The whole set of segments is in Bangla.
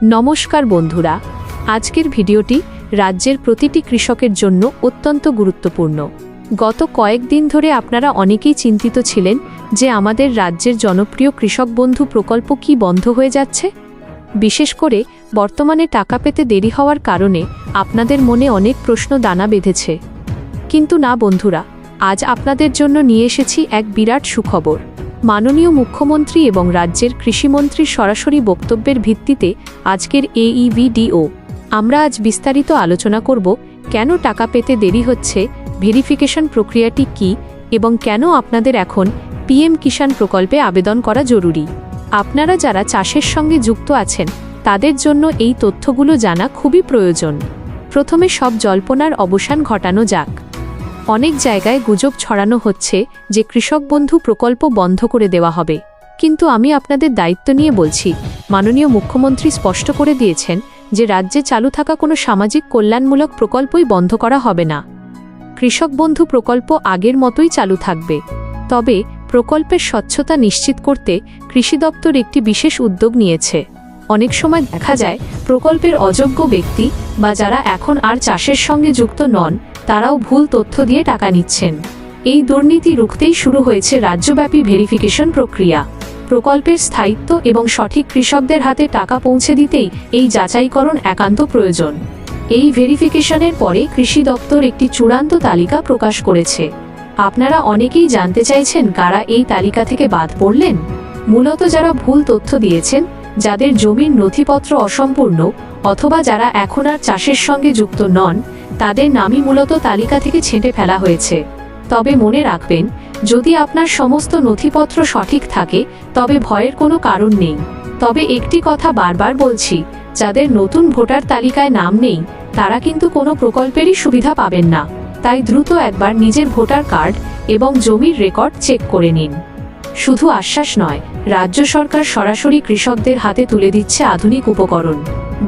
নমস্কার বন্ধুরা, আজকের ভিডিওটি রাজ্যের প্রতিটি কৃষকের জন্য অত্যন্ত গুরুত্বপূর্ণ। গত কয়েকদিন ধরে আপনারা অনেকেই চিন্তিত ছিলেন যে আমাদের রাজ্যের জনপ্রিয় কৃষক বন্ধু প্রকল্প কি বন্ধ হয়ে যাচ্ছে। বিশেষ করে বর্তমানে টাকা পেতে দেরি হওয়ার কারণে আপনাদের মনে অনেক প্রশ্ন দানা বেঁধেছে। কিন্তু না বন্ধুরা, আজ আপনাদের জন্য নিয়ে এসেছি এক বিরাট সুখবর। মাননীয় মুখ্যমন্ত্রী এবং রাজ্যের কৃষিমন্ত্রীর সরাসরি বক্তব্যের ভিত্তিতে আজকের এই ভিডিও আমরা আজ বিস্তারিত আলোচনা করব কেন টাকা পেতে দেরি হচ্ছে, ভেরিফিকেশন প্রক্রিয়াটি কী এবং কেন আপনাদের এখন পিএম কিষাণ প্রকল্পে আবেদন করা জরুরি। আপনারা যারা চাষের সঙ্গে যুক্ত আছেন তাদের জন্য এই তথ্যগুলো জানা খুবই প্রয়োজন। প্রথমে সব জল্পনার অবসান ঘটানো যাক। অনেক জায়গায় গুজব ছড়ানো হচ্ছে যে কৃষক বন্ধু প্রকল্প বন্ধ করে দেওয়া হবে, কিন্তু আমি আপনাদের দায়িত্ব নিয়ে বলছি, মাননীয় মুখ্যমন্ত্রী স্পষ্ট করে দিয়েছেন যে রাজ্যে চালু থাকা কোনো সামাজিক কল্যাণমূলক প্রকল্পই বন্ধ করা হবে না। কৃষক বন্ধু প্রকল্প আগের মতোই চালু থাকবে। তবে প্রকল্পের স্বচ্ছতা নিশ্চিত করতে কৃষি দপ্তর একটি বিশেষ উদ্যোগ নিয়েছে। অনেক সময় দেখা যায় প্রকল্পের অযোগ্য ব্যক্তি বা যারা এখন আর চাষের সঙ্গে যুক্ত নন তারাও ভুল তথ্য দিয়ে টাকা নিচ্ছেন। এই দুর্নীতি রুখতেই শুরু হয়েছে রাজ্যব্যাপী ভেরিফিকেশন প্রক্রিয়া। প্রকল্পের স্থায়িত্ব এবং সঠিক কৃষকদের হাতে টাকা পৌঁছে দিতেই এই যাচাইকরণ একান্ত প্রয়োজন। এই ভেরিফিকেশনের পরে কৃষি দপ্তর একটি চূড়ান্ত তালিকা প্রকাশ করেছে। আপনারা অনেকেই জানতে চাইছেন কারা এই তালিকা থেকে বাদ পড়লেন। মূলত যারা ভুল তথ্য দিয়েছেন, যাদের জমির নথিপত্র অসম্পূর্ণ অথবা যারা এখন আর চাষের সঙ্গে যুক্ত নন, তাদের নামই মূলত তালিকা থেকে ছেঁটে ফেলা হয়েছে। তবে মনে রাখবেন, যদি আপনার সমস্ত নথিপত্র সঠিক থাকে তবে ভয়ের কোনো কারণ নেই। তবে একটি কথা বারবার বলছি, যাদের নতুন ভোটার তালিকায় নাম নেই তারা কিন্তু কোনো প্রকল্পেরই সুবিধা পাবেন না। তাই দ্রুত একবার নিজের ভোটার কার্ড এবং জমির রেকর্ড চেক করে নিন। শুধু আশ্বাস নয়, রাজ্য সরকার সরাসরি কৃষকদের হাতে তুলে দিচ্ছে আধুনিক উপকরণ।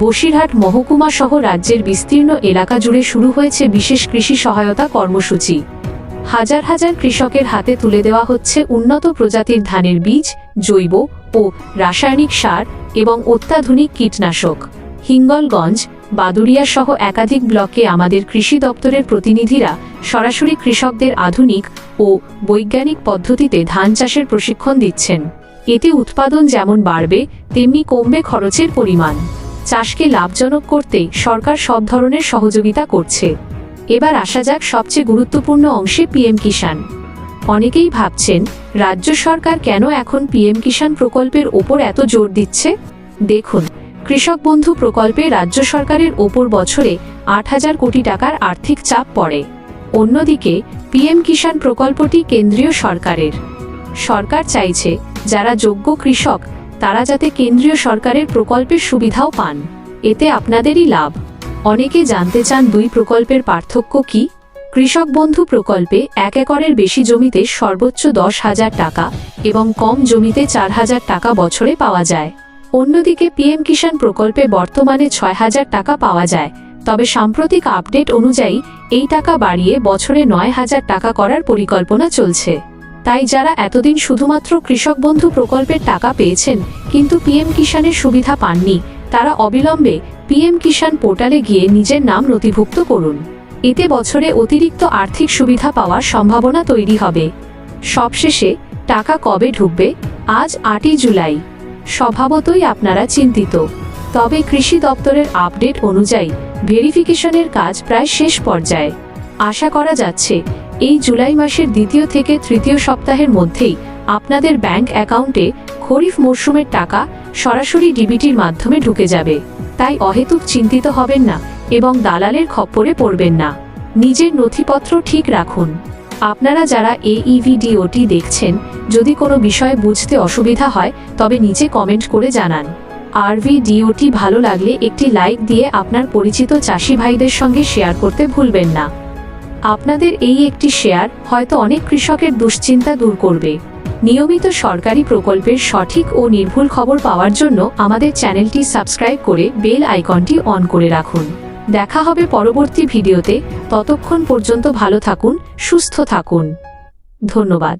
বসিরহাট মহকুমা সহ রাজ্যের বিস্তীর্ণ এলাকা জুড়ে শুরু হয়েছে বিশেষ কৃষি সহায়তা কর্মসূচি। হাজার হাজার কৃষকের হাতে তুলে দেওয়া হচ্ছে উন্নত প্রজাতির ধানের বীজ, জৈব ও রাসায়নিক সার এবং অত্যাধুনিক কীটনাশক। হিঙ্গলগঞ্জ, বাদুড়িয়া সহ একাধিক ব্লকে আমাদের কৃষি দপ্তরের প্রতিনিধিরা সরাসরি কৃষকদের আধুনিক ও বৈজ্ঞানিক পদ্ধতিতে ধান চাষের প্রশিক্ষণ দিচ্ছেন। এতে উৎপাদন যেমন বাড়বে তেমনি কমবে খরচের পরিমাণ। চাষকে লাভজনক করতে সরকার সব ধরনের সহযোগিতা করছে। এবার আসা যাক সবচেয়ে গুরুত্বপূর্ণ অংশে, পিএম কিষাণ। অনেকেই ভাবছেন রাজ্য সরকার কেন এখন পিএম কিষাণ প্রকল্পের ওপর এত জোর দিচ্ছে। দেখুন, কৃষক বন্ধু প্রকল্পে রাজ্য সরকারের ওপর বছরে ৮,০০০ কোটি টাকার আর্থিক চাপ পড়ে। অন্যদিকে পিএম কিষাণ প্রকল্পটি কেন্দ্রীয় সরকারের। সরকার চাইছে যারা যোগ্য কৃষক তারা যাতে কেন্দ্রীয় সরকারের প্রকল্পের সুবিধাও পান। এতে আপনাদেরই লাভ। অনেকে জানতে চান দুই প্রকল্পের পার্থক্য কি। কৃষক বন্ধু প্রকল্পে ১ একরের বেশি জমিতে সর্বোচ্চ ১০,০০০ টাকা এবং কম জমিতে ৪,০০০ টাকা বছরে পাওয়া যায়। অন্যদিকে পিএম কিষাণ প্রকল্পে বর্তমানে ৬,০০০ টাকা পাওয়া যায়, তবে সাম্প্রতিক আপডেট অনুযায়ী এই টাকা বাড়িয়ে বছরে ৯,০০০ টাকা করার পরিকল্পনা চলছে। তাই যারা এতদিন শুধুমাত্র কৃষক বন্ধু প্রকল্পের টাকা পেয়েছেন কিন্তু পিএম কিষাণের সুবিধা পাননি, তারা অবিলম্বে পিএম কিষাণ পোর্টালে গিয়ে নিজের নাম নথিভুক্ত করুন। এতে বছরে অতিরিক্ত আর্থিক সুবিধা পাওয়ার সম্ভাবনা তৈরি হবে। সবশেষে, টাকা কবে ঢুকবে? আজ ৮ই জুলাই। স্বভাবতই আপনারা চিন্তিত। তবে কৃষি দপ্তরের আপডেট অনুযায়ী ভেরিফিকেশনের কাজ প্রায় শেষ পর্যায়ে। আশা করা যাচ্ছে এই জুলাই মাসের দ্বিতীয় থেকে তৃতীয় সপ্তাহের মধ্যেই আপনাদের ব্যাংক অ্যাকাউন্টে খরিফ মরশুমের টাকা সরাসরি ডিবিটির মাধ্যমে ঢুকে যাবে। তাই অহেতুক চিন্তিত হবেন না এবং দালালের খপ্পরে পড়বেন না। নিজের নথিপত্র ঠিক রাখুন। আপনারা যারা এই ভিডিওটি দেখছেন, যদি কোনো বিষয়ে বুঝতে অসুবিধা হয় তবে নিচে কমেন্ট করে জানান। আর ভিডিওটি ভালো লাগলে একটি লাইক দিয়ে আপনার পরিচিত চাষি ভাইদের সঙ্গে শেয়ার করতে ভুলবেন না। আপনাদের এই একটি শেয়ার হয়তো অনেক কৃষকের দুশ্চিন্তা দূর করবে। নিয়মিত সরকারি প্রকল্পের সঠিক ও নির্ভুল খবর পাওয়ার জন্য আমাদের চ্যানেলটি সাবস্ক্রাইব করে বেল আইকনটি অন করে রাখুন। দেখা হবে পরবর্তী ভিডিওতে। ততক্ষণ পর্যন্ত ভালো থাকুন, সুস্থ থাকুন। ধন্যবাদ।